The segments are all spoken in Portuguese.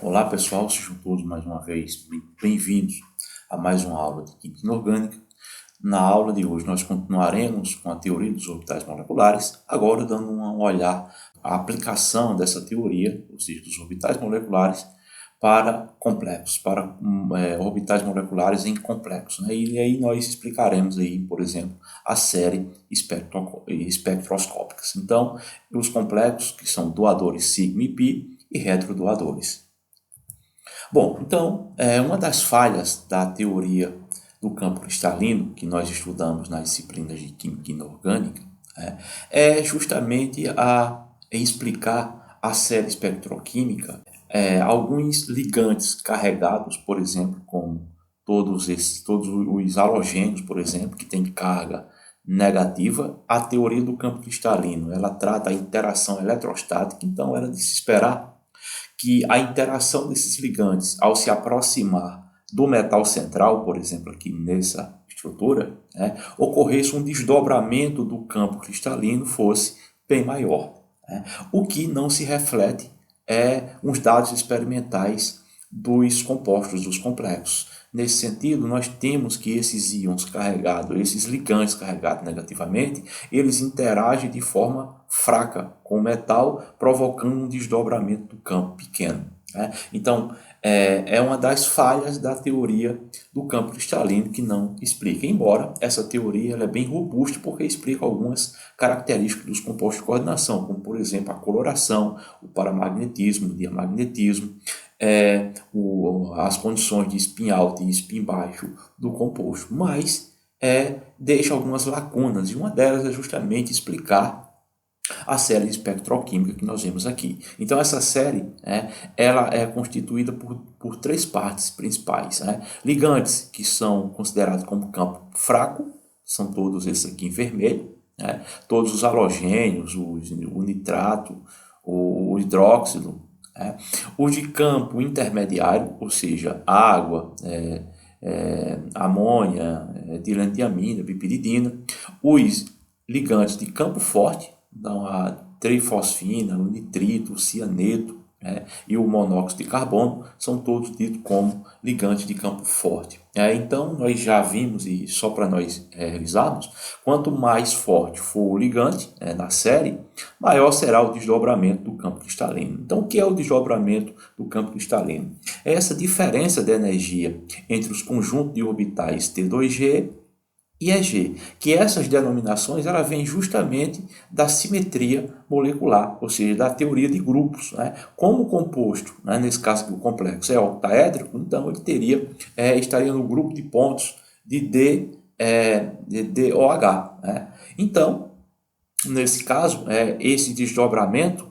Olá pessoal, sejam todos mais uma vez bem-vindos a mais uma aula de Química Inorgânica. Na aula de hoje nós continuaremos com a teoria dos orbitais moleculares, agora dando um olhar à aplicação dessa teoria, ou seja, dos orbitais moleculares, para complexos, para orbitais moleculares em complexos, né? E aí nós explicaremos aí, por exemplo, a série espectroscópicas. Então, os complexos que são doadores sigma e pi e retrodoadores. Bom, então, uma das falhas da teoria do campo cristalino, que nós estudamos nas disciplinas de Química Inorgânica, é justamente explicar a série espectroquímica, alguns ligantes carregados, por exemplo, como todos os halogênios, por exemplo, que têm carga negativa. A teoria do campo cristalino, ela trata a interação eletrostática, então era de se esperar que a interação desses ligantes, ao se aproximar do metal central, por exemplo, aqui nessa estrutura, ocorresse um desdobramento do campo cristalino fosse bem maior. O que não se reflete os dados experimentais dos compostos, dos complexos. Nesse sentido, nós temos que esses íons carregados, esses ligantes carregados negativamente, eles interagem de forma fraca com o metal, provocando um desdobramento do campo pequeno. Então, é uma das falhas da teoria do campo cristalino que não explica. Embora essa teoria ela é bem robusta porque explica algumas características dos compostos de coordenação, como, por exemplo, a coloração, o paramagnetismo, o diamagnetismo, as condições de spin alto e spin baixo do composto, mas deixa algumas lacunas, e uma delas é justamente explicar a série espectroquímica que nós vemos aqui. Então essa série ela é constituída por três partes principais. Ligantes, que são considerados como campo fraco, são todos esses aqui em vermelho, todos os halogênios, o nitrato, o hidróxido, os de campo intermediário, ou seja, água, amônia, dilantiamina, piperidina, os ligantes de campo forte, então a trifosfina, o nitrito, o cianeto, e o monóxido de carbono são todos ditos como ligantes de campo forte. Então, nós já vimos, e só para nós revisarmos, quanto mais forte for o ligante na série, maior será o desdobramento do campo cristalino. Então, o que é o desdobramento do campo cristalino? É essa diferença de energia entre os conjuntos de orbitais T2G e EG, que essas denominações ela vêm justamente da simetria molecular, ou seja, da teoria de grupos. Como o composto, nesse caso aqui o complexo, é octaédrico, então ele estaria no grupo de pontos de DOH. Então, nesse caso, esse desdobramento,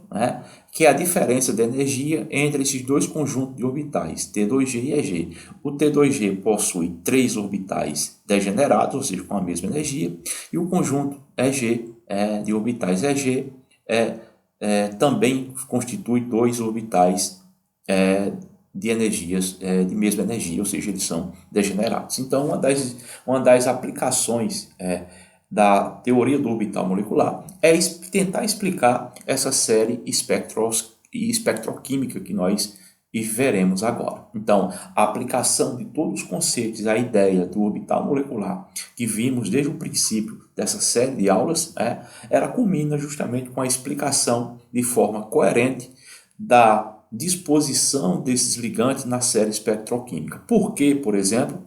que é a diferença de energia entre esses dois conjuntos de orbitais, T2G e EG. O T2G possui três orbitais degenerados, ou seja, com a mesma energia, e o conjunto EG, de orbitais EG, também constitui dois orbitais de energias de mesma energia, ou seja, eles são degenerados. Então, uma das aplicações da teoria do orbital molecular é tentar explicar essa série espectroquímica que nós veremos agora. Então, a aplicação de todos os conceitos, a ideia do orbital molecular que vimos desde o princípio dessa série de aulas, ela culmina justamente com a explicação de forma coerente da disposição desses ligantes na série espectroquímica. Por que, por exemplo,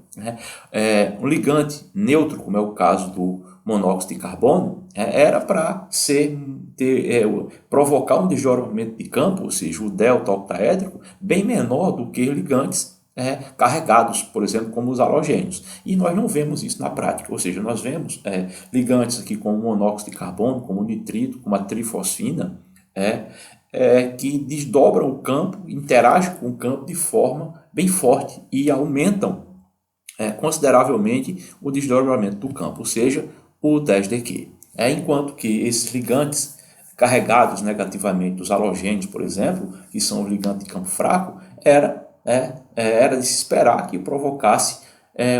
um ligante neutro, como é o caso do monóxido de carbono, era para provocar um desdobramento de campo, ou seja, o delta octaédrico, bem menor do que ligantes carregados, por exemplo, como os halogênios. E nós não vemos isso na prática, ou seja, nós vemos ligantes aqui como o monóxido de carbono, como o nitrito, como a trifosfina, que desdobram o campo, interagem com o campo de forma bem forte e aumentam consideravelmente o desdobramento do campo, ou seja, o 10dQ. Enquanto que esses ligantes carregados negativamente dos halogênios, por exemplo, que são os ligantes de campo fraco, era de se esperar que provocasse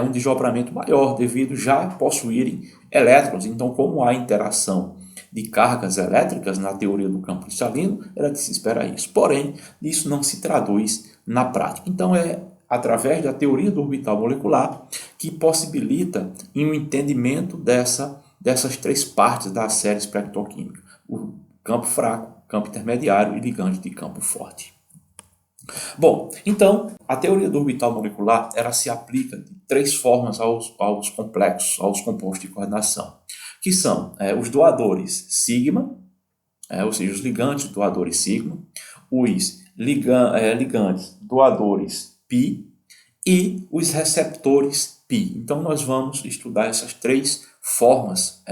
um desdobramento maior, devido já possuírem elétrons. Então, como há interação de cargas elétricas na teoria do campo cristalino, era de se esperar isso. Porém, isso não se traduz na prática. Então, é através da teoria do orbital molecular que possibilita um entendimento dessas três partes da série espectroquímica: o campo fraco, campo intermediário e ligante de campo forte. Bom, então, a teoria do orbital molecular ela se aplica de três formas aos complexos, aos compostos de coordenação, que são os doadores sigma, ou seja, os ligantes doadores sigma, os ligantes doadores π e os receptores π. Então, nós vamos estudar essas três formas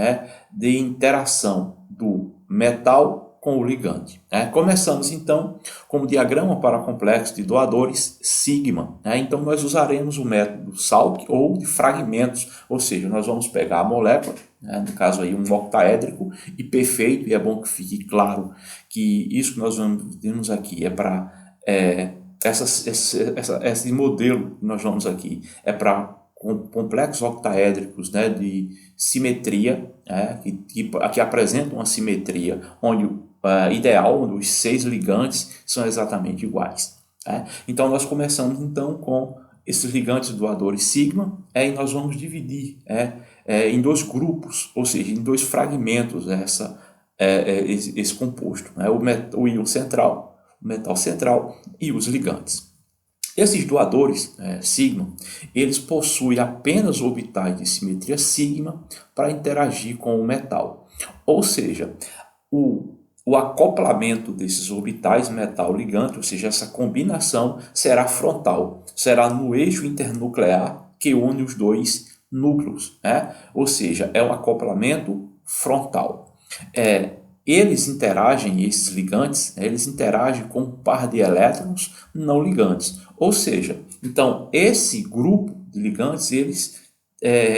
de interação do metal com o ligante. Começamos, então, com o diagrama para complexo de doadores sigma. Então, nós usaremos o método Salk ou de fragmentos, ou seja, nós vamos pegar a molécula, no caso aí um octaédrico, e perfeito, e é bom que fique claro que isso que nós vemos aqui é para... esse modelo que nós vamos aqui é para complexos octaédricos de simetria, que apresentam uma simetria ideal, onde os 6 ligantes são exatamente iguais. Então, nós começamos então com esses ligantes doadores sigma, e nós vamos dividir em 2 grupos, ou seja, em 2 fragmentos esse composto, o íon central, o metal central e os ligantes. Esses doadores sigma, eles possuem apenas orbitais de simetria sigma para interagir com o metal. Ou seja, o acoplamento desses orbitais metal-ligante, ou seja, essa combinação será frontal, será no eixo internuclear que une os 2 núcleos, ou seja, é um acoplamento frontal. Esses ligantes, eles interagem com um par de elétrons não ligantes. Ou seja, então, esse grupo de ligantes, eles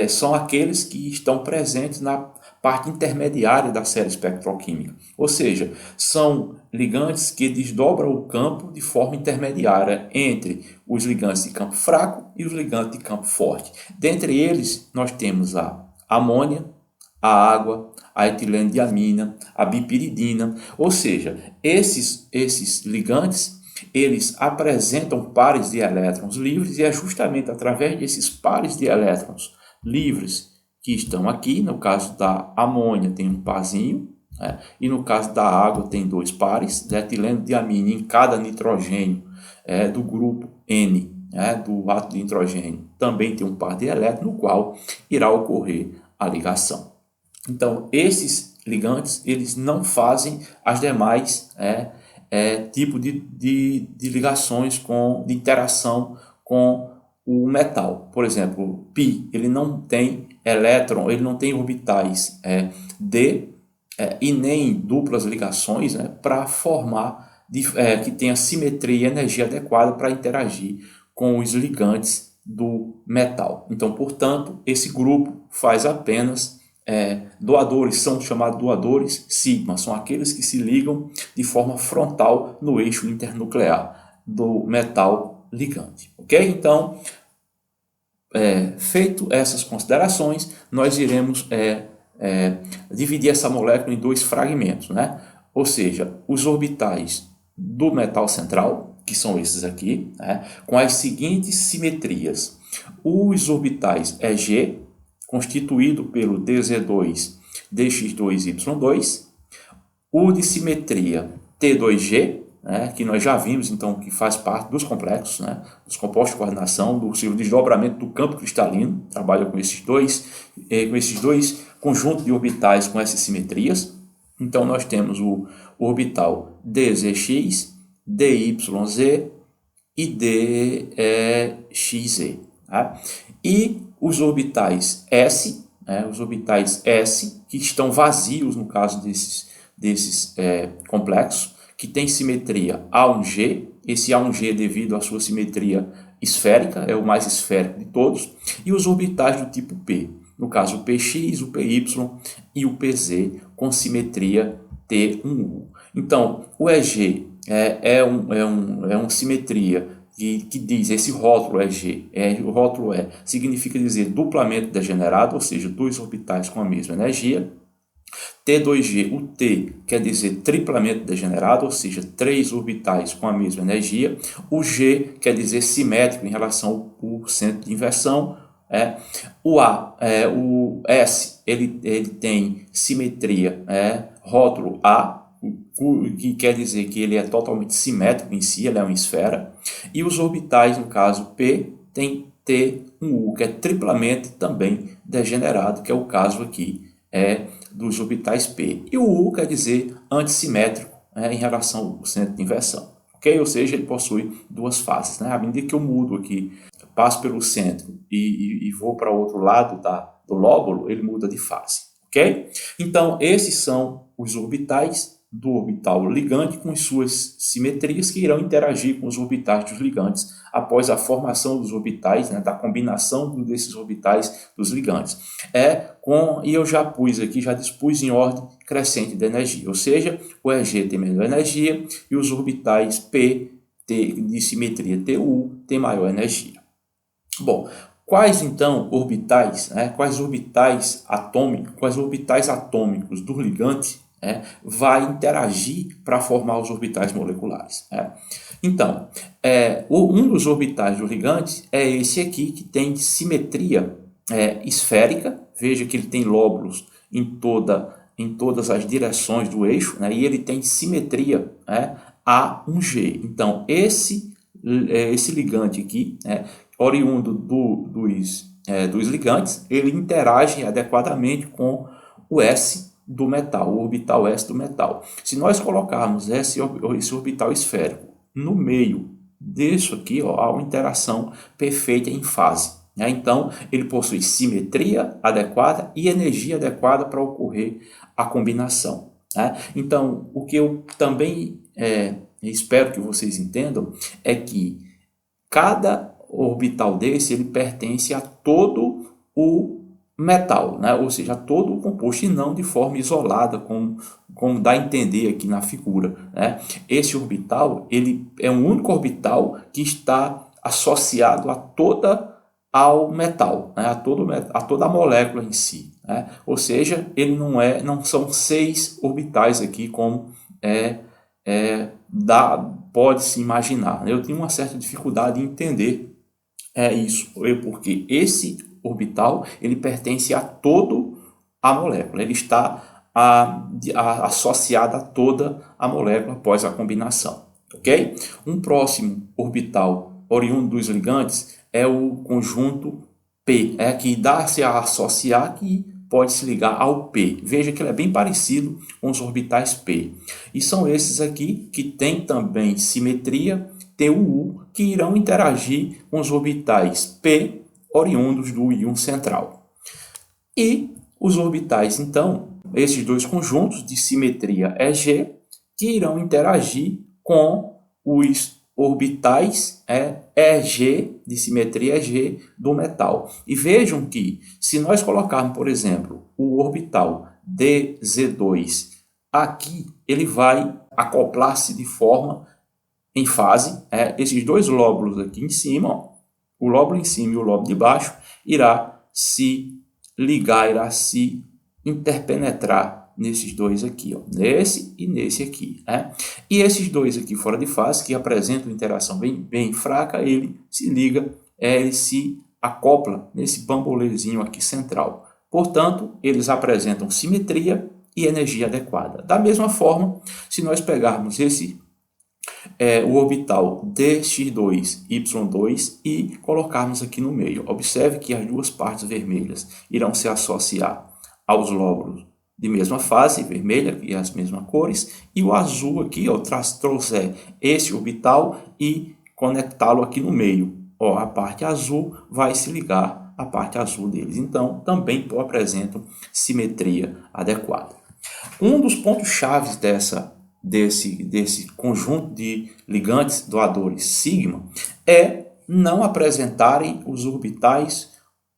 são aqueles que estão presentes na parte intermediária da série espectroquímica. Ou seja, são ligantes que desdobram o campo de forma intermediária entre os ligantes de campo fraco e os ligantes de campo forte. Dentre eles, nós temos a amônia, a água, a etilenediamina, a bipiridina. Ou seja, esses ligantes, eles apresentam pares de elétrons livres, e é justamente através desses pares de elétrons livres que estão aqui, no caso da amônia tem um parzinho, e no caso da água tem 2 pares de etileno-diamina em cada nitrogênio do grupo N, do átomo de nitrogênio, também tem um par de elétrons, no qual irá ocorrer a ligação. Então, esses ligantes, eles não fazem as demais tipos de ligações de interação com o metal. Por exemplo, π, ele não tem elétron, ele não tem orbitais D e nem duplas ligações para formar, que tenha simetria e energia adequada para interagir com os ligantes do metal. Então, portanto, esse grupo faz apenas doadores, são chamados doadores sigma, são aqueles que se ligam de forma frontal no eixo internuclear do metal ligante. Ok? Então, feito essas considerações, nós iremos dividir essa molécula em 2 fragmentos, Ou seja, os orbitais do metal central, que são esses aqui, com as seguintes simetrias: os orbitais EG, constituído pelo DZ2, DX2, Y2, o de simetria T2G, que nós já vimos, então, que faz parte dos complexos, dos compostos de coordenação, do seu desdobramento do campo cristalino, trabalha com esses dois conjuntos de orbitais com essas simetrias. Então, nós temos o orbital DZX, DYZ e DXZ. E os orbitais S, que estão vazios no caso desses complexos, que tem simetria A1G, esse A1G devido à sua simetria esférica, é o mais esférico de todos, e os orbitais do tipo P, no caso o PX, o PY e o PZ, com simetria T1U. Então, o EG é uma simetria que diz, esse rótulo EG, o rótulo E significa dizer duplamente degenerado, ou seja, 2 orbitais com a mesma energia. T2G, o T quer dizer triplamento degenerado, ou seja, 3 orbitais com a mesma energia. O G quer dizer simétrico em relação ao centro de inversão. O S, ele tem simetria, rótulo A, que quer dizer que ele é totalmente simétrico em si, ele é uma esfera. E os orbitais, no caso P, tem T1U, que é triplamente também degenerado, que é o caso aqui dos orbitais P. E o U quer dizer antissimétrico em relação ao centro de inversão. Okay? Ou seja, ele possui duas faces. Né? À medida que eu mudo aqui, passo pelo centro e vou para o outro lado do lóbulo, ele muda de fase. Okay? Então, esses são os orbitais do orbital ligante com as suas simetrias que irão interagir com os orbitais dos ligantes após a formação dos orbitais, né, da combinação desses orbitais dos ligantes. E eu já dispus em ordem crescente de energia, ou seja, o EG tem menor energia e os orbitais P de simetria TU tem maior energia. Bom, quais então orbitais, quais orbitais atômicos do ligante vai interagir para formar os orbitais moleculares? Então, um dos orbitais do ligante é esse aqui, que tem simetria esférica. Veja que ele tem lóbulos em todas as direções do eixo, e ele tem simetria A1G. Então, esse ligante aqui, oriundo dos ligantes, ele interage adequadamente com o S do metal, o orbital S do metal. Se nós colocarmos esse orbital esférico no meio disso aqui, há uma interação perfeita em fase. Então, ele possui simetria adequada e energia adequada para ocorrer a combinação. Então, o que eu também espero que vocês entendam é que cada orbital desse ele pertence a todo o metal, ou seja, a todo o composto, e não de forma isolada, como dá a entender aqui na figura. Esse orbital ele é um único orbital que está associado ao metal, a toda a molécula em si. Ou seja, ele não são 6 orbitais aqui como pode-se imaginar. Eu tenho uma certa dificuldade em entender isso, porque esse orbital ele pertence a toda a molécula, ele está associado a toda a molécula após a combinação. Okay? Um próximo orbital oriundo dos ligantes é o conjunto P, que dá-se a associar, que pode se ligar ao P. Veja que ele é bem parecido com os orbitais P. E são esses aqui que têm também simetria TUU, que irão interagir com os orbitais P oriundos do íon central. E os orbitais, então, esses dois conjuntos de simetria EG, que irão interagir com os orbitais EG, de simetria EG, do metal. E vejam que, se nós colocarmos, por exemplo, o orbital DZ2 aqui, ele vai acoplar-se de forma em fase. Esses dois lóbulos aqui em cima, o lóbulo em cima e o lóbulo de baixo, irá se ligar, irá se interpenetrar nesses dois aqui, nesse e nesse aqui. E esses dois aqui fora de fase, que apresentam interação bem fraca, ele se liga, ele se acopla nesse bambolezinho aqui central. Portanto, eles apresentam simetria e energia adequada. Da mesma forma, se nós pegarmos o orbital DX2Y2 e colocarmos aqui no meio, observe que as duas partes vermelhas irão se associar aos lóbulos de mesma fase, vermelha e as mesmas cores, e o azul aqui, trouxer esse orbital e conectá-lo aqui no meio. A parte azul vai se ligar à parte azul deles. Então, também apresentam simetria adequada. Um dos pontos-chave desse conjunto de ligantes doadores sigma é não apresentarem os orbitais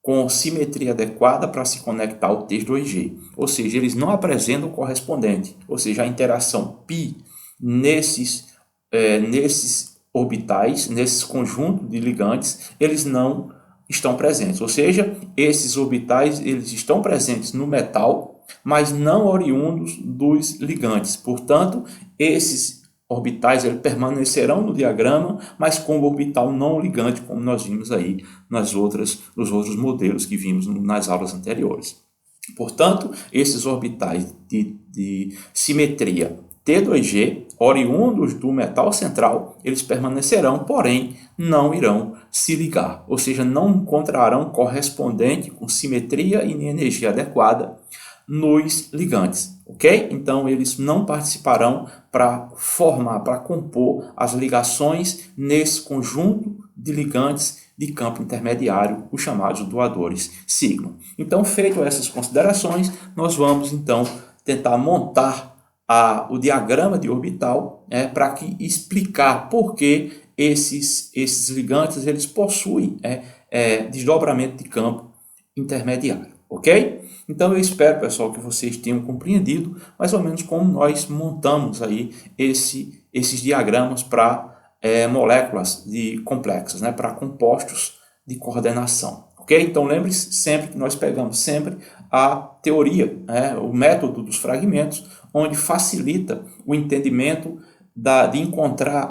com simetria adequada para se conectar ao T2G, ou seja, eles não apresentam o correspondente, ou seja, a interação π nesses orbitais, nesses conjuntos de ligantes, eles não estão presentes, ou seja, esses orbitais eles estão presentes no metal, mas não oriundos dos ligantes. Portanto, esses orbitais eles permanecerão no diagrama, mas com o orbital não ligante, como nós vimos aí nos outros modelos que vimos nas aulas anteriores. Portanto, esses orbitais de simetria T2G, oriundos do metal central, eles permanecerão, porém não irão se ligar, ou seja, não encontrarão correspondente com simetria e energia adequada nos ligantes, ok? Então, eles não participarão para formar, para compor as ligações nesse conjunto de ligantes de campo intermediário, os chamados doadores sigma. Então, feito essas considerações, nós vamos então tentar montar o diagrama de orbital para que explicar por que esses ligantes eles possuem desdobramento de campo intermediário, ok? Então eu espero, pessoal, que vocês tenham compreendido mais ou menos como nós montamos aí esses diagramas para moléculas complexas, para compostos de coordenação. Ok? Então lembre-se sempre que nós pegamos sempre a teoria, o método dos fragmentos, onde facilita o entendimento de encontrar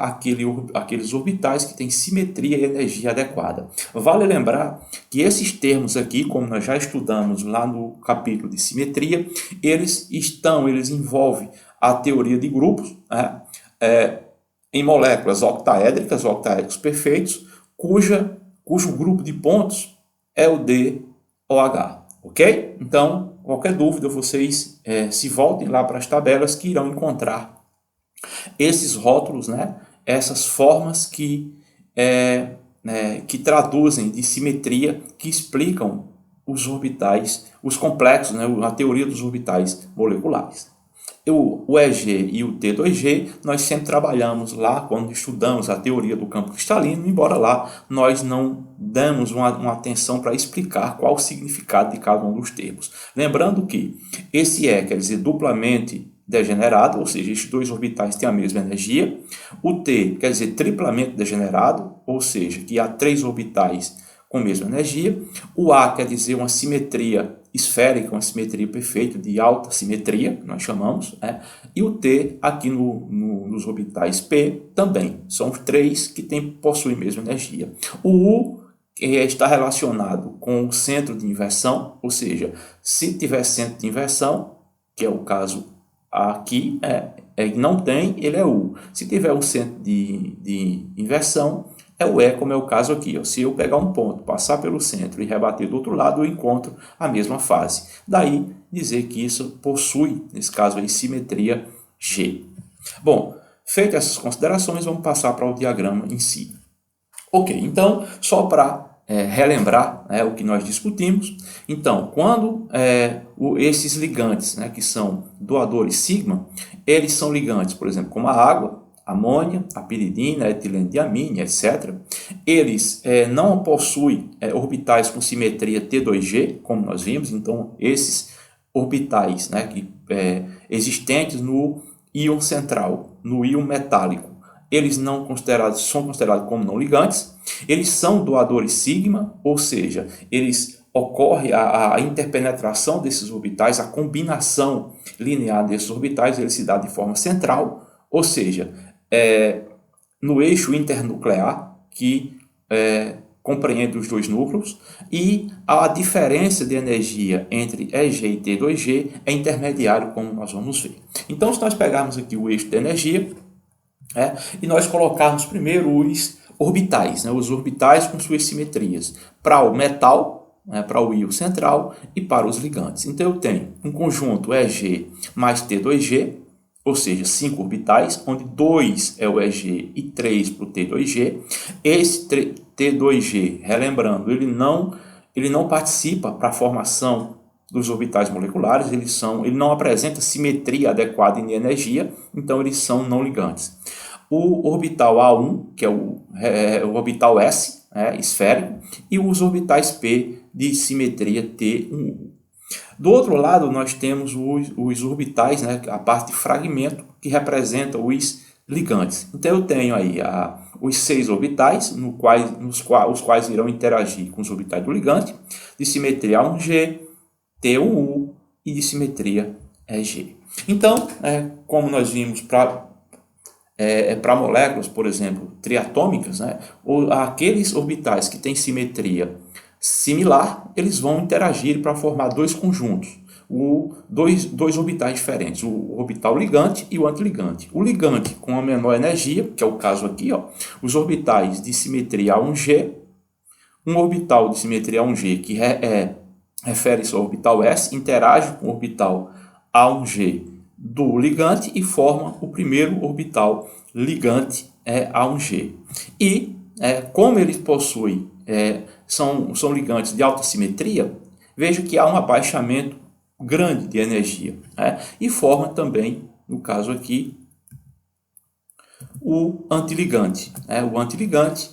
aqueles orbitais que têm simetria e energia adequada. Vale lembrar que esses termos aqui, como nós já estudamos lá no capítulo de simetria, eles envolvem a teoria de grupos, em moléculas octaédricos perfeitos, cujo grupo de pontos é o DOH, ok? Então, qualquer dúvida, vocês se voltem lá para as tabelas que irão encontrar esses rótulos, essas formas que traduzem de simetria, que explicam os orbitais, os complexos, a teoria dos orbitais moleculares. O EG e o T2G, nós sempre trabalhamos lá quando estudamos a teoria do campo cristalino, embora lá nós não damos uma atenção para explicar qual o significado de cada um dos termos. Lembrando que esse E quer dizer duplamente degenerado, ou seja, estes dois orbitais têm a mesma energia. O T quer dizer triplamente degenerado, ou seja, que há 3 orbitais com a mesma energia. O A quer dizer uma simetria esférica, uma simetria perfeita, de alta simetria, que nós chamamos, e o T, aqui nos orbitais P, também. São os 3 que possuem a mesma energia. O U está relacionado com o centro de inversão, ou seja, se tiver centro de inversão, que é o caso aqui, não tem, ele é U. Se tiver um centro de inversão, é o E, como é o caso aqui. Se eu pegar um ponto, passar pelo centro e rebater do outro lado, eu encontro a mesma fase. Daí dizer que isso possui, nesse caso aí, simetria G. Bom, feitas essas considerações, vamos passar para o diagrama em si. Ok, então, só para relembrar o que nós discutimos. Então, quando esses ligantes, que são doadores sigma, eles são ligantes, por exemplo, como a água, amônia, a piridina, a etilendiamina, etc. Eles não possuem orbitais com simetria T2G, como nós vimos. Então, esses orbitais existentes no íon central, no íon metálico, eles são considerados como não ligantes. Eles são doadores sigma, ou seja, ocorre a interpenetração desses orbitais, a combinação linear desses orbitais, ele se dá de forma central, ou seja, no eixo internuclear, que compreende os dois núcleos, e a diferença de energia entre EG e T2G é intermediário, como nós vamos ver. Então, se nós pegarmos aqui o eixo de energia, e nós colocarmos primeiro os orbitais, os orbitais com suas simetrias, para o metal, para o íon central, e para os ligantes. Então, eu tenho um conjunto EG mais T2G, ou seja, 5 orbitais, onde 2 é o EG e 3 para o T2G. Esse T2G, relembrando, ele não participa para a formação dos orbitais moleculares, ele não apresenta simetria adequada em energia, então eles são não ligantes. O orbital A1, que é o orbital S, esférico, e os orbitais P de simetria T1U. Do outro lado, nós temos os orbitais, a parte de fragmento, que representa os ligantes. Então, eu tenho aí os 6 orbitais, os quais irão interagir com os orbitais do ligante, de simetria A1G, T1U, e de simetria EG. Então, como nós vimos para moléculas, por exemplo, triatômicas, né, ou aqueles orbitais que têm simetria similar, eles vão interagir para formar dois conjuntos, dois orbitais diferentes, o orbital ligante e o antiligante. O ligante com a menor energia, que é o caso aqui, ó, os orbitais de simetria A1G, um orbital de simetria A1G que refere-se ao orbital S, interage com o orbital A1G do ligante e forma o primeiro orbital ligante A1G. E como eles possuem, são ligantes de alta simetria, veja que há um abaixamento grande de energia, e forma também, no caso aqui, o antiligante. O antiligante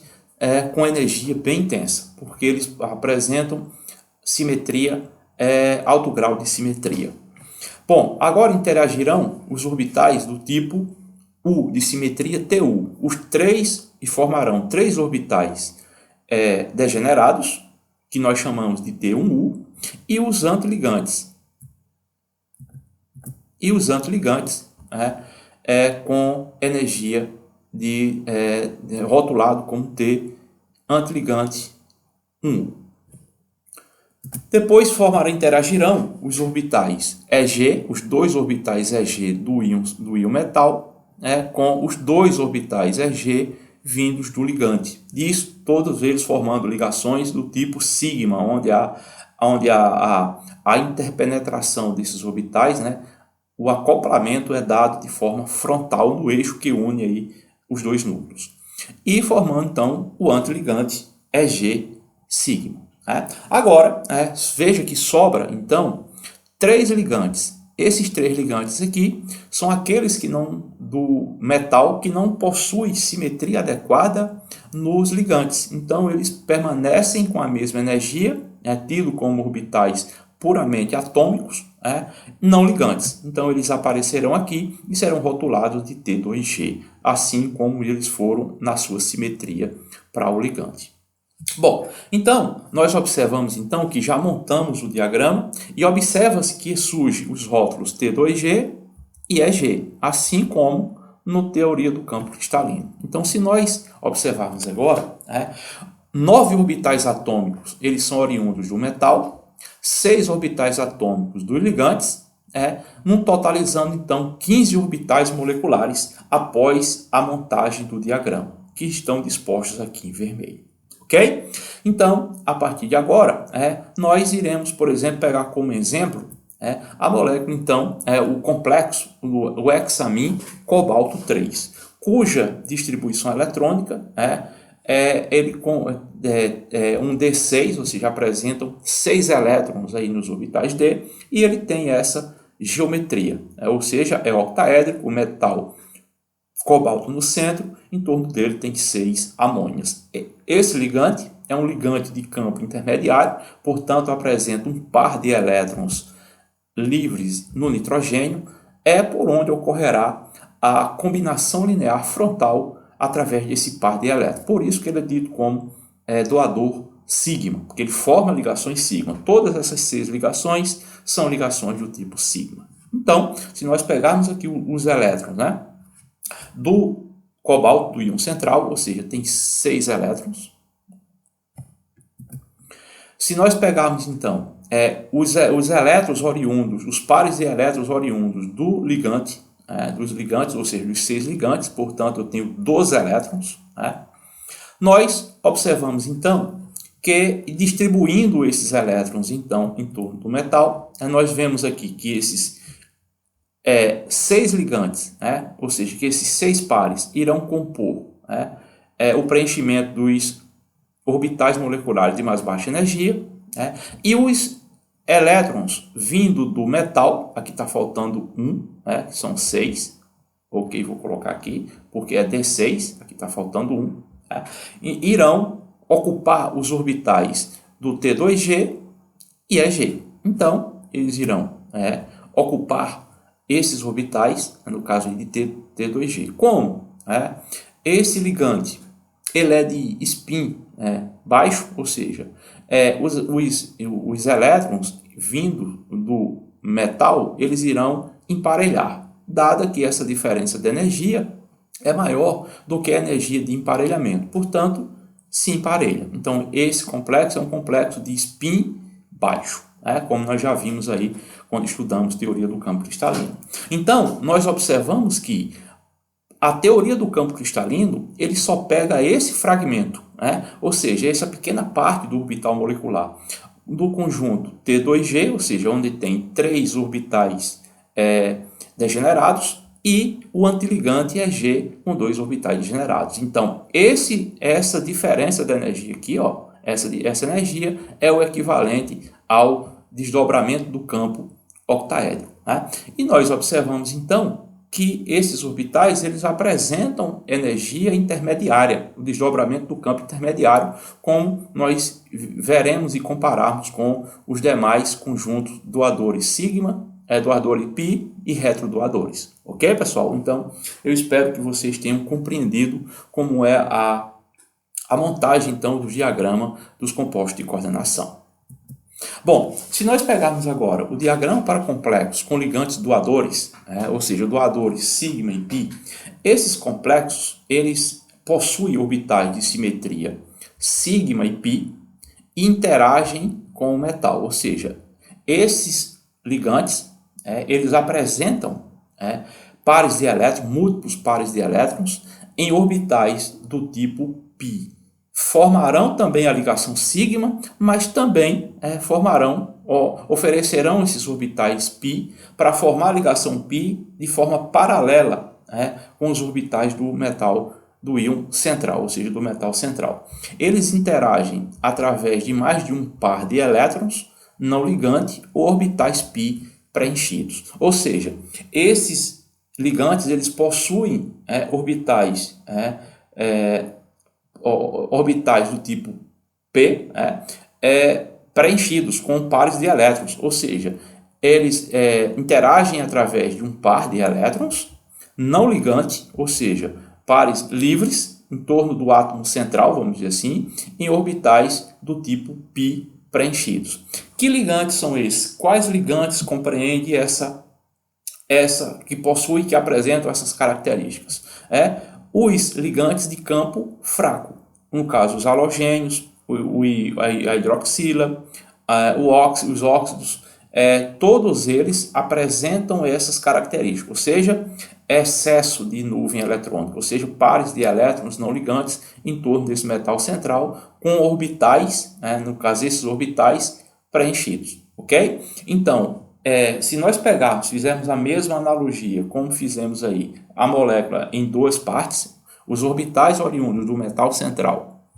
com energia bem intensa, porque eles apresentam simetria, alto grau de simetria. Bom, agora interagirão os orbitais do tipo U, de simetria TU, os três, e formarão três orbitais degenerados, que nós chamamos de T1U, e os antiligantes. E os antiligantes com energia rotulado como T antiligante 1. Depois interagirão os orbitais EG, os dois orbitais EG do íon metal, com os dois orbitais EG vindos do ligante. Isso, todos eles formando ligações do tipo sigma, onde a interpenetração desses orbitais, o acoplamento é dado de forma frontal no eixo que une aí os dois núcleos. E formando, então, o antiligante EG sigma. Agora, veja que sobra, então, três ligantes. Esses três ligantes aqui são aqueles do metal que não possuem simetria adequada nos ligantes. Então, eles permanecem com a mesma energia, tido como orbitais puramente atômicos, não ligantes. Então, eles aparecerão aqui e serão rotulados de T2G, assim como eles foram na sua simetria para o ligante. Bom, então, nós observamos então que já montamos o diagrama e observa-se que surgem os rótulos T2G e EG, assim como no teoria do campo cristalino. Então, se nós observarmos agora, 9 orbitais atômicos, eles são oriundos do metal, 6 orbitais atômicos dos ligantes, totalizando então 15 orbitais moleculares após a montagem do diagrama, que estão dispostos aqui em vermelho. Ok? Então, a partir de agora, nós iremos, por exemplo, pegar como exemplo a molécula, então, o complexo, o hexamin cobalto 3, cuja distribuição eletrônica ele um D6, ou seja, apresentam 6 elétrons aí nos orbitais D, e ele tem essa geometria, ou seja, é octaédrico, o metal cobalto no centro, em torno dele tem 6 amônias. Esse ligante é um ligante de campo intermediário, portanto apresenta um par de elétrons livres no nitrogênio, por onde ocorrerá a combinação linear frontal através desse par de elétrons. Por isso que ele é dito como doador sigma, porque ele forma ligações sigma. Todas essas 6 ligações são ligações do tipo sigma. Então, se nós pegarmos aqui os elétrons, do cobalto do íon central, ou seja, tem 6 elétrons. Se nós pegarmos, então, os elétrons oriundos, os pares de elétrons oriundos do ligante, dos ligantes, ou seja, dos 6 ligantes, portanto, eu tenho 12 elétrons, nós observamos, então, que distribuindo esses elétrons, então, em torno do metal, nós vemos aqui que esses 6 ligantes, ou seja, que esses 6 pares irão compor o preenchimento dos orbitais moleculares de mais baixa energia, e os elétrons vindo do metal, aqui está faltando um, que são 6, ok, vou colocar aqui, porque é D6, aqui está faltando um, e irão ocupar os orbitais do T2G e EG. Então, eles irão ocupar esses orbitais, no caso de T2G. Como? Esse ligante ele é de spin baixo, ou seja, os elétrons vindo do metal, eles irão emparelhar, dada que essa diferença de energia é maior do que a energia de emparelhamento. Portanto, se emparelha. Então, esse complexo é um complexo de spin baixo, né? Como nós já vimos aí quando estudamos teoria do campo cristalino. Então, nós observamos que a teoria do campo cristalino, ele só pega esse fragmento, né? Ou seja, essa pequena parte do orbital molecular do conjunto T2G, ou seja, onde tem 3 orbitais degenerados, e o antiligante é G com 2 orbitais degenerados. Então, essa diferença de energia aqui, ó, essa energia é o equivalente ao desdobramento do campo octaédrico, né? E nós observamos, então, que esses orbitais eles apresentam energia intermediária, o desdobramento do campo intermediário, como nós veremos e compararmos com os demais conjuntos doadores sigma, doadores π e retrodoadores. Ok, pessoal? Então, eu espero que vocês tenham compreendido como é a montagem, então, do diagrama dos compostos de coordenação. Bom, se nós pegarmos agora o diagrama para complexos com ligantes doadores, ou seja, doadores sigma e π, esses complexos eles possuem orbitais de simetria sigma e π e interagem com o metal, ou seja, esses ligantes eles apresentam pares de elétrons, múltiplos pares de elétrons em orbitais do tipo π. Formarão também a ligação sigma, mas também oferecerão esses orbitais π para formar a ligação π de forma paralela com os orbitais do metal do íon central, ou seja, do metal central. Eles interagem através de mais de um par de elétrons não ligante ou orbitais π preenchidos. Ou seja, esses ligantes eles possuem orbitais do tipo P preenchidos com pares de elétrons, ou seja, eles interagem através de um par de elétrons não ligante, ou seja, pares livres em torno do átomo central, vamos dizer assim, em orbitais do tipo π preenchidos. Que ligantes são esses? Quais ligantes compreendem que apresentam essas características? Os ligantes de campo fraco, no caso os halogênios, a hidroxila, os óxidos, todos eles apresentam essas características, ou seja, excesso de nuvem eletrônica, ou seja, pares de elétrons não ligantes em torno desse metal central com orbitais, no caso esses orbitais preenchidos, ok? Então, se nós fizermos a mesma analogia como fizemos aí, a molécula em 2 partes, os orbitais oriundos do metal central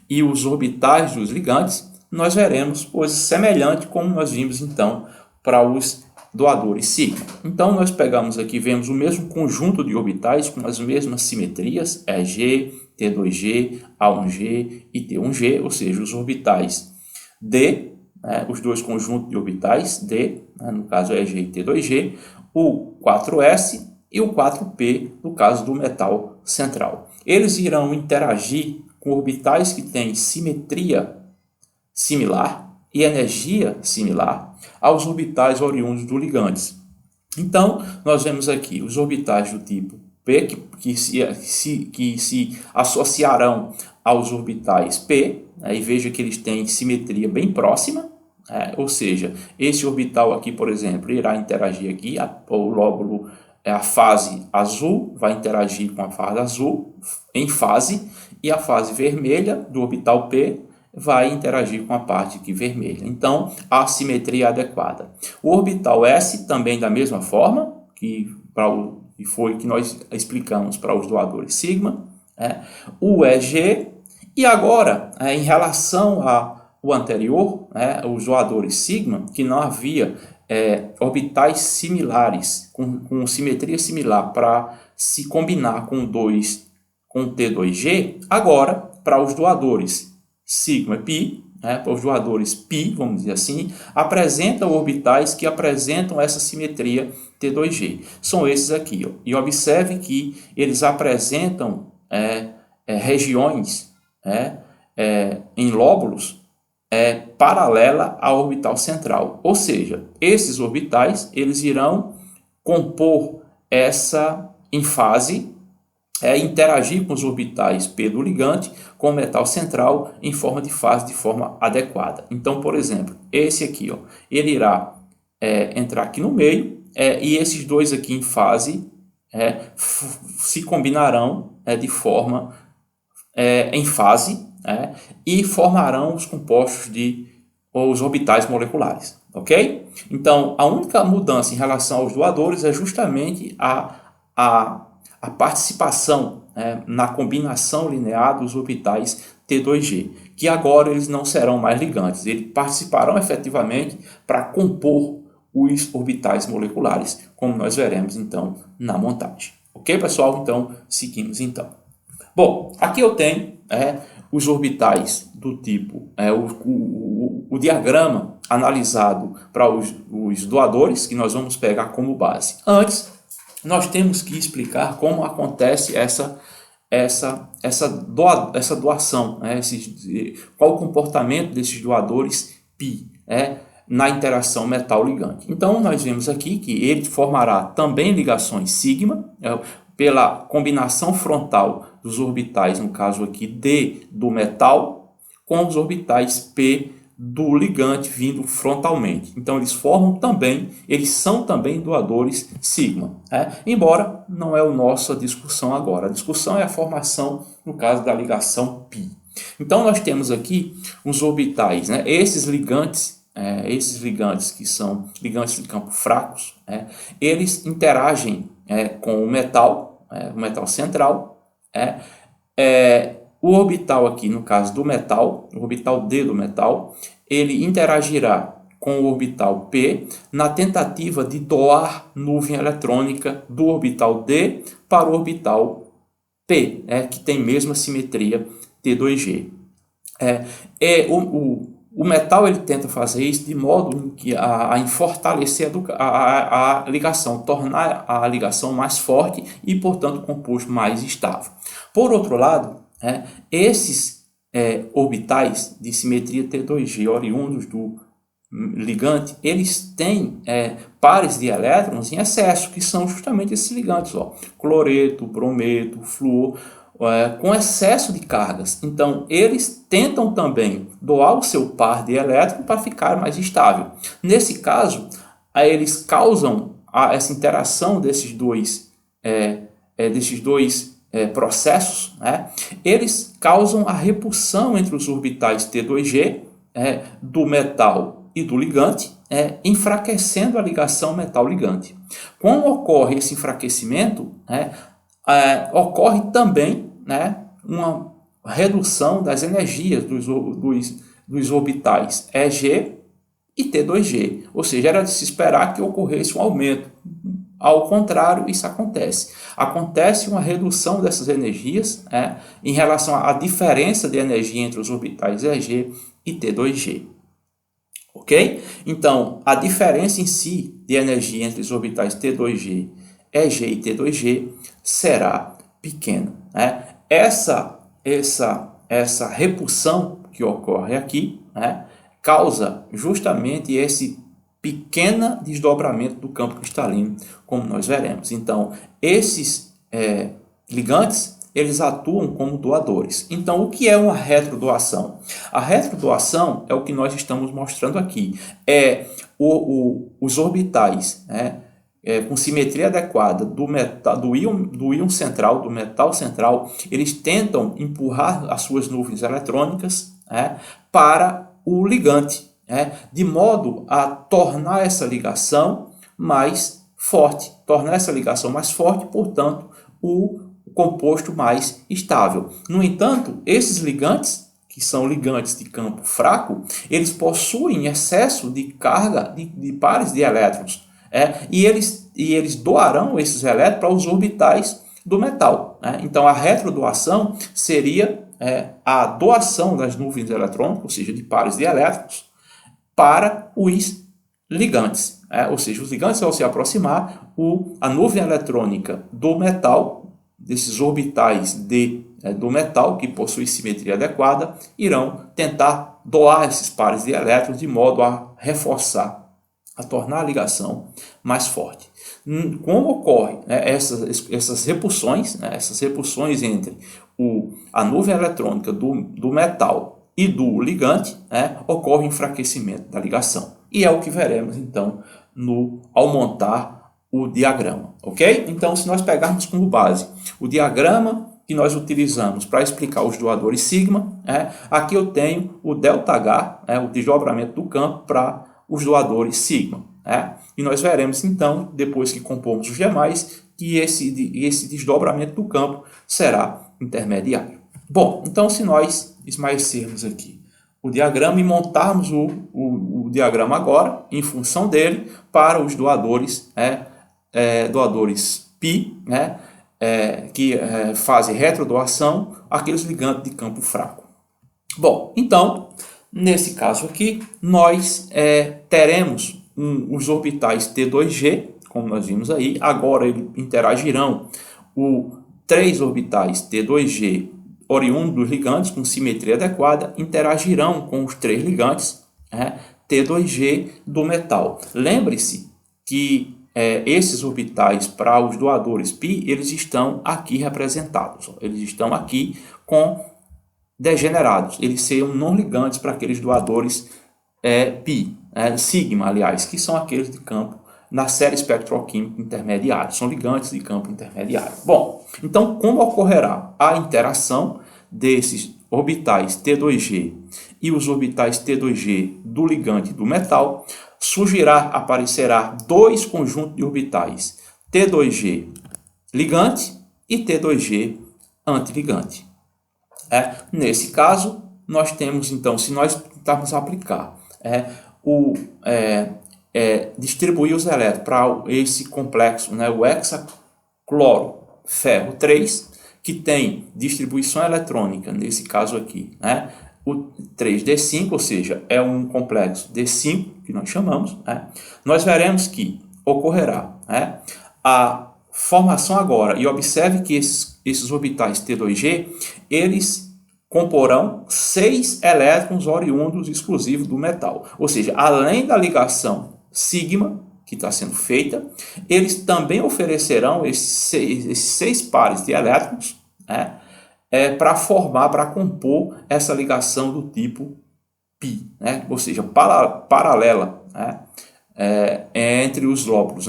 e os orbitais dos ligantes, nós veremos coisas semelhantes como nós vimos então para os doadores sigma. Então nós pegamos aqui, vemos o mesmo conjunto de orbitais com as mesmas simetrias, G, T2G, A1G e T1G, ou seja, os orbitais D, os dois conjuntos de orbitais D, no caso G e T2G, o 4s e o 4p no caso do metal central. Eles irão interagir com orbitais que têm simetria similar e energia similar aos orbitais oriundos do ligantes. Então, nós vemos aqui os orbitais do tipo P, que se associarão aos orbitais P, e veja que eles têm simetria bem próxima, ou seja, esse orbital aqui, por exemplo, irá interagir aqui, o lóbulo, a fase azul vai interagir com a fase azul em fase, e a fase vermelha do orbital P vai interagir com a parte aqui vermelha. Então, a simetria adequada. O orbital S também da mesma forma, que foi que nós explicamos para os doadores sigma, o EG, e agora, em relação ao anterior, os doadores sigma, que não havia orbitais similares, com simetria similar para se combinar com T2G, agora, para os doadores sigma π, para os doadores π, vamos dizer assim, apresentam orbitais que apresentam essa simetria T2G. São esses aqui. E observe que eles apresentam regiões em lóbulos paralela à orbital central. Ou seja, esses orbitais eles irão compor essa ênfase, interagir com os orbitais P do ligante com o metal central em forma de fase de forma adequada. Então, por exemplo, esse aqui, ó, ele irá entrar aqui no meio, e esses dois aqui em fase se combinarão de forma em fase, e formarão os compostos os orbitais moleculares, ok? Então, a única mudança em relação aos doadores é justamente a participação na combinação linear dos orbitais T2G, que agora eles não serão mais ligantes, eles participarão efetivamente para compor os orbitais moleculares, como nós veremos então na montagem. Ok, pessoal? Então, seguimos então. Bom, aqui eu tenho os orbitais do tipo, o diagrama analisado para os doadores, que nós vamos pegar como base. Antes, nós temos que explicar como acontece essa doação, qual o comportamento desses doadores π, na interação metal-ligante. Então, nós vemos aqui que ele formará também ligações sigma, pela combinação frontal dos orbitais, no caso aqui D do metal, com os orbitais P do ligante vindo frontalmente. Então eles são também doadores sigma, embora não é a nossa discussão agora. A discussão é a formação, no caso da ligação π. Então nós temos aqui os orbitais, esses ligantes que são ligantes de campo fracos, eles interagem com o metal central, o orbital aqui, no caso do metal, o orbital D do metal, ele interagirá com o orbital P na tentativa de doar nuvem eletrônica do orbital D para o orbital P, que tem mesma simetria T2G. O metal ele tenta fazer isso de modo que a fortalecer a ligação, tornar a ligação mais forte e, portanto, o composto mais estável. Por outro lado, esses orbitais de simetria T2G oriundos do ligante, eles têm pares de elétrons em excesso, que são justamente esses ligantes, cloreto, brometo, flúor, com excesso de cargas. Então, eles tentam também doar o seu par de elétrons para ficar mais estável. Nesse caso, eles causam essa interação desses dois processos, eles causam a repulsão entre os orbitais T2G do metal e do ligante, enfraquecendo a ligação metal-ligante. Quando ocorre esse enfraquecimento, ocorre também uma redução das energias dos orbitais EG e T2G, ou seja, era de se esperar que ocorresse um aumento. Ao contrário, isso acontece. Acontece uma redução dessas energias em relação à diferença de energia entre os orbitais EG e T2G. Ok? Então, a diferença em si de energia entre os orbitais T2G, EG e T2G será pequena. Essa repulsão que ocorre aqui causa justamente esse pequeno desdobramento do campo cristalino, como nós veremos. Então, esses ligantes, eles atuam como doadores. Então, o que é uma retrodoação? A retrodoação é o que nós estamos mostrando aqui. Os orbitais com simetria adequada do íon central, do metal central, eles tentam empurrar as suas nuvens eletrônicas para o ligante, de modo a tornar essa ligação mais forte, portanto, o composto mais estável. No entanto, esses ligantes, que são ligantes de campo fraco, eles possuem excesso de carga de pares de elétrons, e eles doarão esses elétrons para os orbitais do metal. Então, a retrodoação seria a doação das nuvens eletrônicas, ou seja, de pares de elétrons, para os ligantes. Ou seja, os ligantes, ao se aproximar, a nuvem eletrônica do metal, desses orbitais do metal, que possui simetria adequada, irão tentar doar esses pares de elétrons de modo a reforçar, a tornar a ligação mais forte. Como ocorre, né, essas repulsões, né, essas repulsões entre a nuvem eletrônica do metal e do ligante, né, ocorre enfraquecimento da ligação. E é o que veremos então ao montar o diagrama, ok? Então, se nós pegarmos como base o diagrama que nós utilizamos para explicar os doadores sigma, aqui eu tenho o ΔH, o desdobramento do campo para os doadores sigma. E nós veremos então, depois que compormos os demais, que esse desdobramento do campo será intermediário. Bom, então se nós esmaecermos aqui o diagrama e montarmos o diagrama agora, em função dele, para os doadores, doadores π, que fazem retrodoação, aqueles ligantes de campo fraco. Bom, então, nesse caso aqui, nós teremos os orbitais T2G, como nós vimos aí. Agora eles interagirão três orbitais T2G oriundos dos ligantes com simetria adequada, interagirão com os três ligantes T2G do metal. Lembre-se que esses orbitais para os doadores π, eles estão aqui representados. Eles estão aqui com degenerados. Eles seriam não ligantes para aqueles doadores π, sigma, aliás, que são aqueles de campo na série espectroquímica intermediária. São ligantes de campo intermediário. Bom, então como ocorrerá a interação desses orbitais T2G e os orbitais T2G do ligante do metal? Aparecerá dois conjuntos de orbitais T2G ligante e T2G antiligante. Nesse caso, nós temos então, se nós tentarmos aplicar distribuir os elétrons para esse complexo, o hexacloro-ferro 3, que tem distribuição eletrônica, nesse caso aqui, o 3D5, ou seja, é um complexo D5, que nós chamamos, nós veremos que ocorrerá a formação agora, e observe que esses orbitais T2G, eles comporão 6 elétrons oriundos exclusivos do metal. Ou seja, além da ligação sigma, que está sendo feita, eles também oferecerão esses 6 pares de elétrons para compor essa ligação do tipo π, ou seja, paralela entre os lóbulos,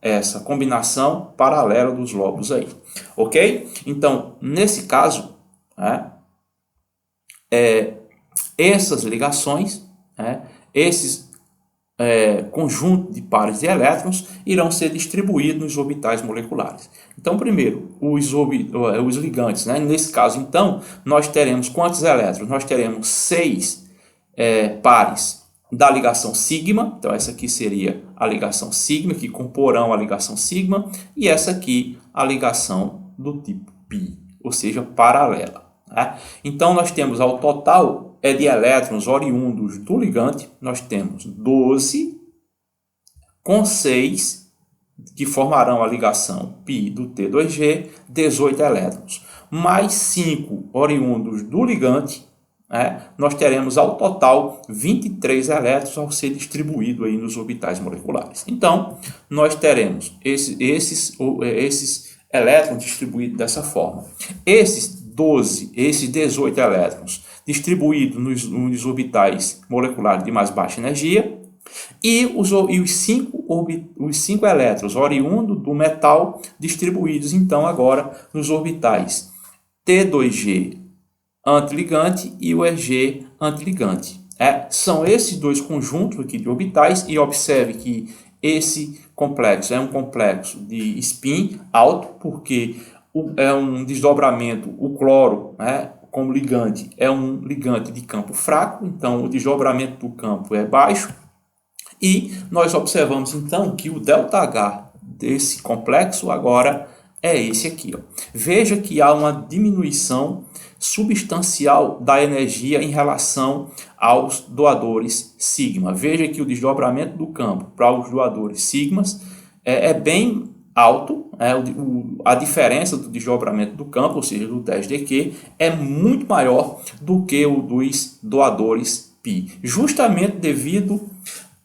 essa combinação paralela dos lóbulos aí, ok? Então, nesse caso, essas ligações, esses conjunto de pares de elétrons irão ser distribuídos nos orbitais moleculares. Então, primeiro, os ligantes. Nesse caso, então, nós teremos quantos elétrons? Nós teremos 6 pares da ligação sigma. Então, essa aqui seria a ligação sigma, que comporão a ligação sigma, e essa aqui a ligação do tipo π, ou seja, paralela. Então, nós temos ao total de elétrons oriundos do ligante, nós temos 12 com 6 que formarão a ligação π do T2G, 18 elétrons, mais 5 oriundos do ligante, nós teremos ao total 23 elétrons ao ser distribuído aí nos orbitais moleculares. Então, nós teremos esses elétrons distribuídos dessa forma. Esses 18 elétrons distribuídos nos orbitais moleculares de mais baixa energia, e os 5 elétrons oriundos do metal distribuídos então agora nos orbitais T2G antiligante e o EG antiligante. São esses dois conjuntos aqui de orbitais, e observe que esse complexo é um complexo de spin alto, porque é um desdobramento, o cloro, como ligante, é um ligante de campo fraco, então o desdobramento do campo é baixo, e nós observamos então que o ΔH desse complexo agora é esse aqui. Veja que há uma diminuição substancial da energia em relação aos doadores sigma. Veja que o desdobramento do campo para os doadores sigmas é bem alto, a diferença do desdobramento do campo, ou seja, do 10dQ, é muito maior do que o dos doadores π, justamente devido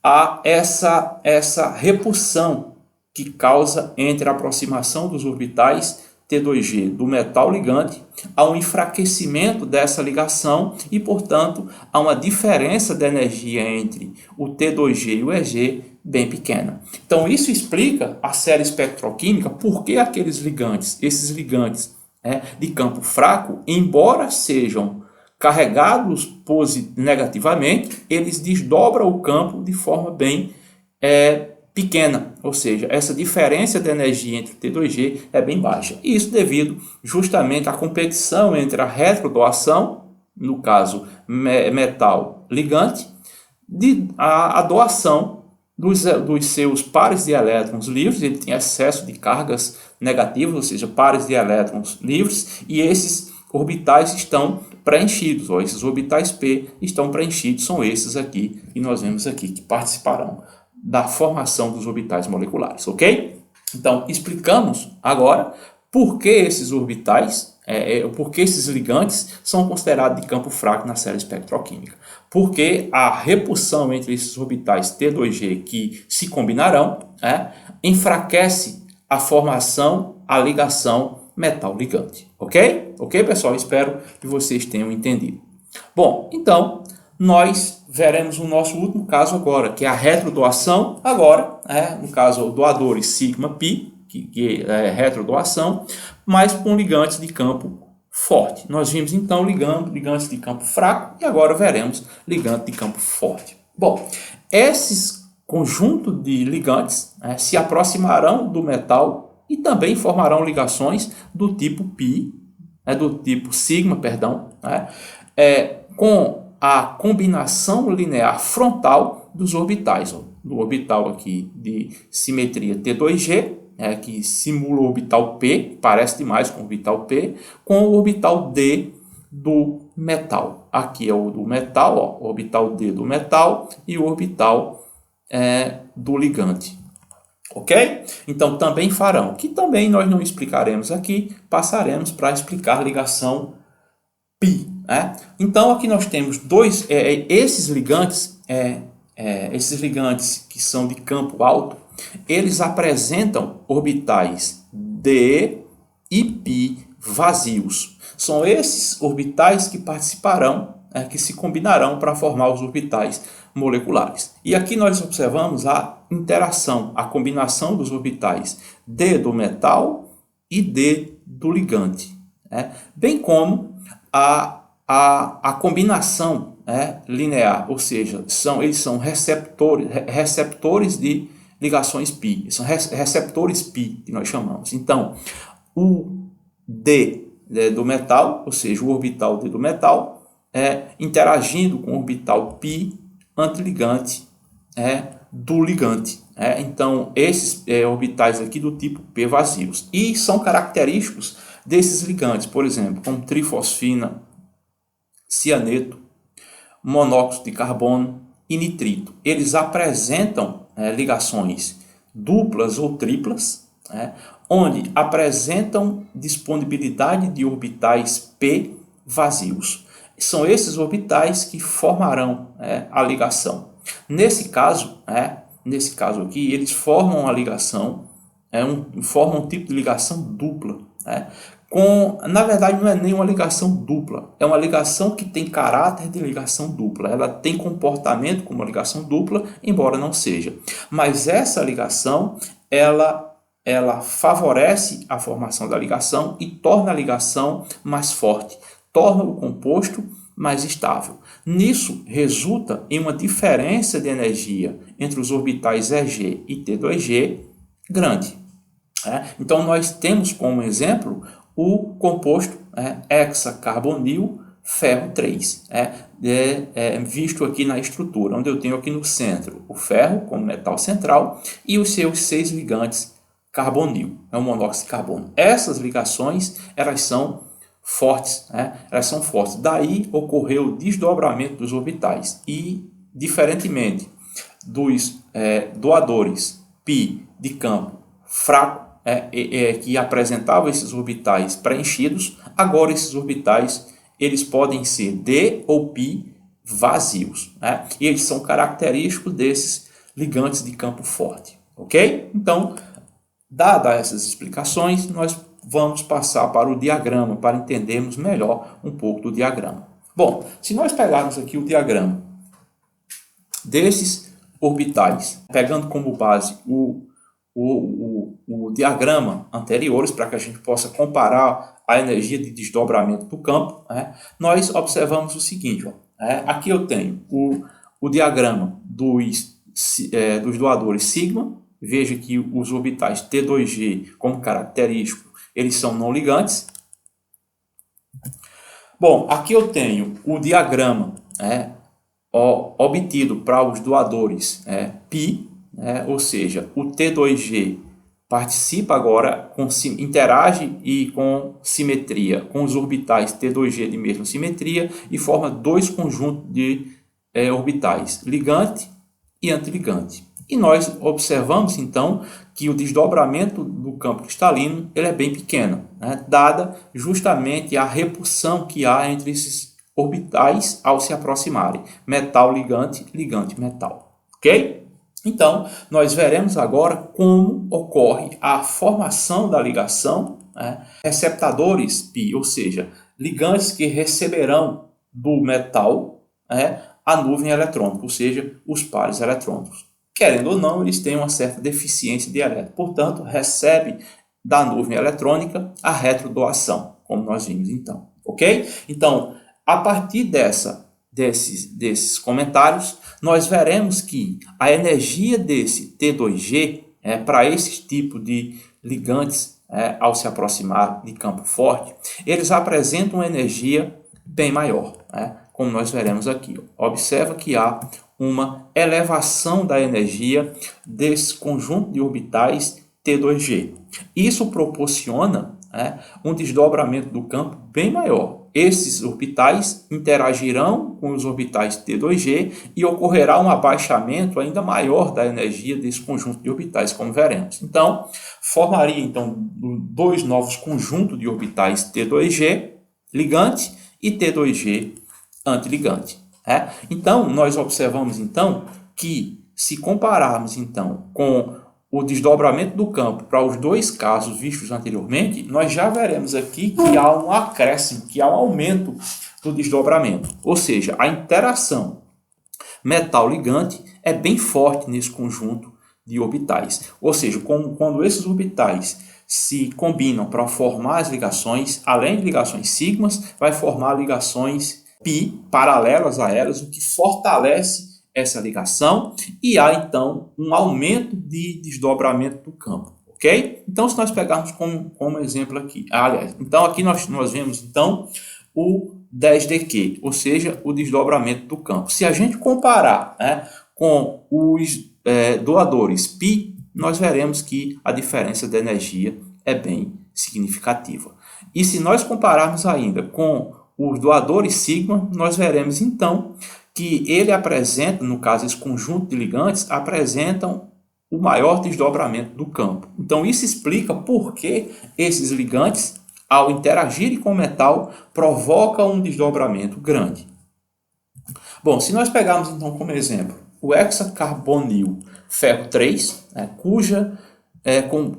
a essa repulsão que causa entre a aproximação dos orbitais T2G do metal ligante a um enfraquecimento dessa ligação e, portanto, a uma diferença de energia entre o T2G e o EG bem pequena. Então, isso explica a série espectroquímica, porque esses ligantes de campo fraco, embora sejam carregados negativamente, eles desdobram o campo de forma bem pequena, ou seja, essa diferença de energia entre o T2G é bem baixa. E isso devido justamente à competição entre a retrodoação, no caso metal ligante, a doação dos seus pares de elétrons livres. Ele tem excesso de cargas negativas, ou seja, pares de elétrons livres, e esses orbitais estão preenchidos, esses orbitais P estão preenchidos, são esses aqui, e nós vemos aqui que participarão da formação dos orbitais moleculares, ok? Então, explicamos agora por que esses orbitais, por que esses ligantes são considerados de campo fraco na série espectroquímica. Porque a repulsão entre esses orbitais T2G que se combinarão enfraquece a formação, a ligação metal-ligante, ok? Ok, pessoal? Espero que vocês tenham entendido. Bom, então, nós veremos o nosso último caso agora, que é a retrodoação, agora, no caso, doadores sigma-π, que é retrodoação, mas com ligantes de campo forte. Nós vimos, então, ligantes de campo fraco, e agora veremos ligante de campo forte. Bom, esses conjuntos de ligantes se aproximarão do metal e também formarão ligações do tipo π, do tipo sigma, perdão, com a combinação linear frontal dos orbitais, do orbital aqui de simetria T2G, que simula o orbital P, parece demais com o orbital P, com o orbital D do metal. Aqui é o do metal, o orbital D do metal e o orbital do ligante. Ok? Então, também farão, que também nós não explicaremos aqui, passaremos para explicar ligação π. Então, aqui nós temos esses ligantes que são de campo alto, eles apresentam orbitais D e π vazios. São esses orbitais que participarão, que se combinarão para formar os orbitais moleculares. E aqui nós observamos a interação, a combinação dos orbitais D do metal e D do ligante, bem como a combinação linear, ou seja, eles são receptores de ligações π, são receptores π que nós chamamos. Então, o D do metal, ou seja, o orbital D do metal, interagindo com o orbital π antiligante do ligante. Então, esses orbitais aqui do tipo P vazios. E são característicos desses ligantes, por exemplo, como trifosfina, cianeto, monóxido de carbono e nitrito. Eles apresentam ligações duplas ou triplas, onde apresentam disponibilidade de orbitais P vazios. São esses orbitais que formarão a ligação. Nesse caso aqui, eles formam a ligação, formam um tipo de ligação dupla, na verdade, não é nem uma ligação dupla, é uma ligação que tem caráter de ligação dupla. Ela tem comportamento como uma ligação dupla, embora não seja. Mas essa ligação, ela favorece a formação da ligação e torna a ligação mais forte, torna o composto mais estável. Nisso, resulta em uma diferença de energia entre os orbitais EG e T2G grande. Então, nós temos como exemplo o composto hexacarbonil ferro 3, visto aqui na estrutura, onde eu tenho aqui no centro o ferro como metal central e os seus 6 ligantes carbonil, o monóxido de carbono. Essas ligações, elas são fortes, Daí ocorreu o desdobramento dos orbitais e, diferentemente dos doadores π de campo fraco, que apresentavam esses orbitais preenchidos, agora esses orbitais eles podem ser D ou π vazios, né? E eles são característicos desses ligantes de campo forte, ok? Então, dadas essas explicações, nós vamos passar para o diagrama, para entendermos melhor um pouco do diagrama. Bom, se nós pegarmos aqui o diagrama desses orbitais, pegando como base o diagrama anteriores, para que a gente possa comparar a energia de desdobramento do campo, né? Nós observamos o seguinte, ó, aqui eu tenho o diagrama dos doadores sigma. Veja que os orbitais T2G, como característico, eles são não ligantes. Bom, aqui eu tenho o diagrama obtido para os doadores π, ou seja, o T2G participa agora, interage e com simetria com os orbitais T2G de mesma simetria e forma dois conjuntos de orbitais, ligante e antiligante. E nós observamos, então, que o desdobramento do campo cristalino ele é bem pequeno, né? Dada justamente a repulsão que há entre esses orbitais ao se aproximarem. Metal ligante, ligante metal. Ok? Então, nós veremos agora como ocorre a formação da ligação, né? Receptadores π, ou seja, ligantes que receberão do metal a nuvem eletrônica, ou seja, os pares eletrônicos. Querendo ou não, eles têm uma certa deficiência de elétron. Portanto, recebe da nuvem eletrônica a retrodoação, como nós vimos então. Ok? Então, a partir desses comentários, nós veremos que a energia desse T2G, para esse tipo de ligantes, ao se aproximar de campo forte, eles apresentam uma energia bem maior, como nós veremos aqui. Observa que há uma elevação da energia desse conjunto de orbitais T2G. Isso proporciona um desdobramento do campo bem maior. Esses orbitais interagirão com os orbitais T2G e ocorrerá um abaixamento ainda maior da energia desse conjunto de orbitais, como veremos. Então, formaria então dois novos conjuntos de orbitais T2G ligante e T2G antiligante. Então, nós observamos então que se compararmos então com o desdobramento do campo para os dois casos vistos anteriormente, nós já veremos aqui que há um acréscimo, que há um aumento do desdobramento. Ou seja, a interação metal-ligante é bem forte nesse conjunto de orbitais. Ou seja, quando esses orbitais se combinam para formar as ligações, além de ligações sigmas, vai formar ligações π paralelas a elas, o que fortalece essa ligação e há então um aumento de desdobramento do campo, ok? Então, se nós pegarmos como exemplo aqui, então aqui nós vemos então o 10dQ, ou seja, o desdobramento do campo. Se a gente comparar com os doadores π, nós veremos que a diferença de energia é bem significativa. E se nós compararmos ainda com os doadores sigma, nós veremos então que ele apresenta, no caso, esse conjunto de ligantes, apresentam o maior desdobramento do campo. Então, isso explica por que esses ligantes, ao interagirem com o metal, provocam um desdobramento grande. Bom, se nós pegarmos, então, como exemplo, o hexacarbonil ferro 3, cuja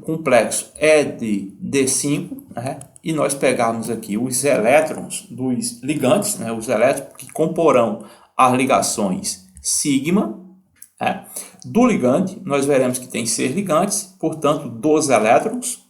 complexo é de D5, e nós pegarmos aqui os elétrons dos ligantes, os elétrons que comporão as ligações sigma, do ligante, nós veremos que tem 6 ligantes, portanto 12 elétrons,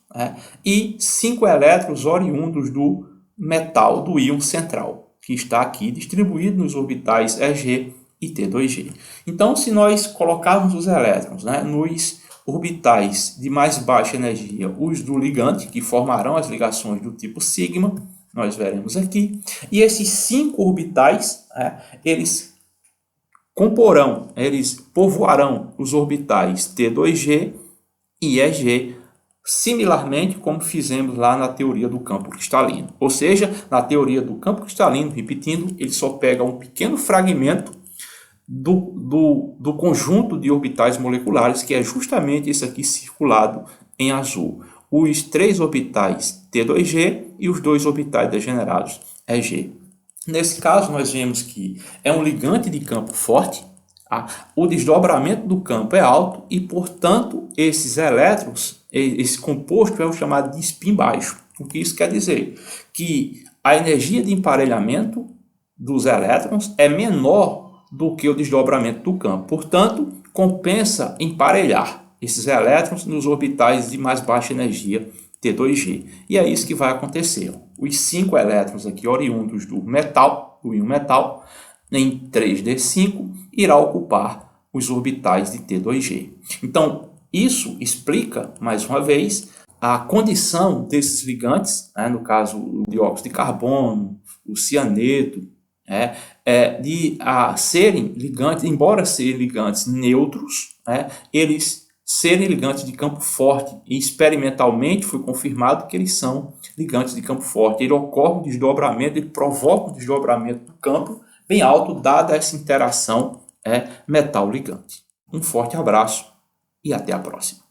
e 5 elétrons oriundos do metal, do íon central, que está aqui distribuído nos orbitais EG e T2G. Então, se nós colocarmos os elétrons nos orbitais de mais baixa energia, os do ligante, que formarão as ligações do tipo sigma, nós veremos aqui, e esses 5 orbitais, eles comporão, eles povoarão os orbitais T2G e EG, similarmente como fizemos lá na teoria do campo cristalino. Ou seja, na teoria do campo cristalino, repetindo, ele só pega um pequeno fragmento do conjunto de orbitais moleculares, que é justamente esse aqui circulado em azul. os 3 orbitais T2G e os 2 orbitais degenerados EG. Nesse caso, nós vemos que é um ligante de campo forte, o desdobramento do campo é alto e, portanto, esses elétrons, esse composto é o chamado de spin baixo. O que isso quer dizer? Que a energia de emparelhamento dos elétrons é menor do que o desdobramento do campo. Portanto, compensa emparelhar esses elétrons nos orbitais de mais baixa energia T2G. E é isso que vai acontecer. Os 5 elétrons aqui oriundos do metal, do íon metal, em 3d5, irá ocupar os orbitais de T2G. Então, isso explica, mais uma vez, a condição desses ligantes, no caso o dióxido de carbono, o cianeto, de serem ligantes, embora serem ligantes neutros, eles serem ligantes de campo forte, e experimentalmente foi confirmado que eles são ligantes de campo forte. Ele ocorre um desdobramento, ele provoca um desdobramento do campo bem alto, dada essa interação metal-ligante. Um forte abraço e até a próxima.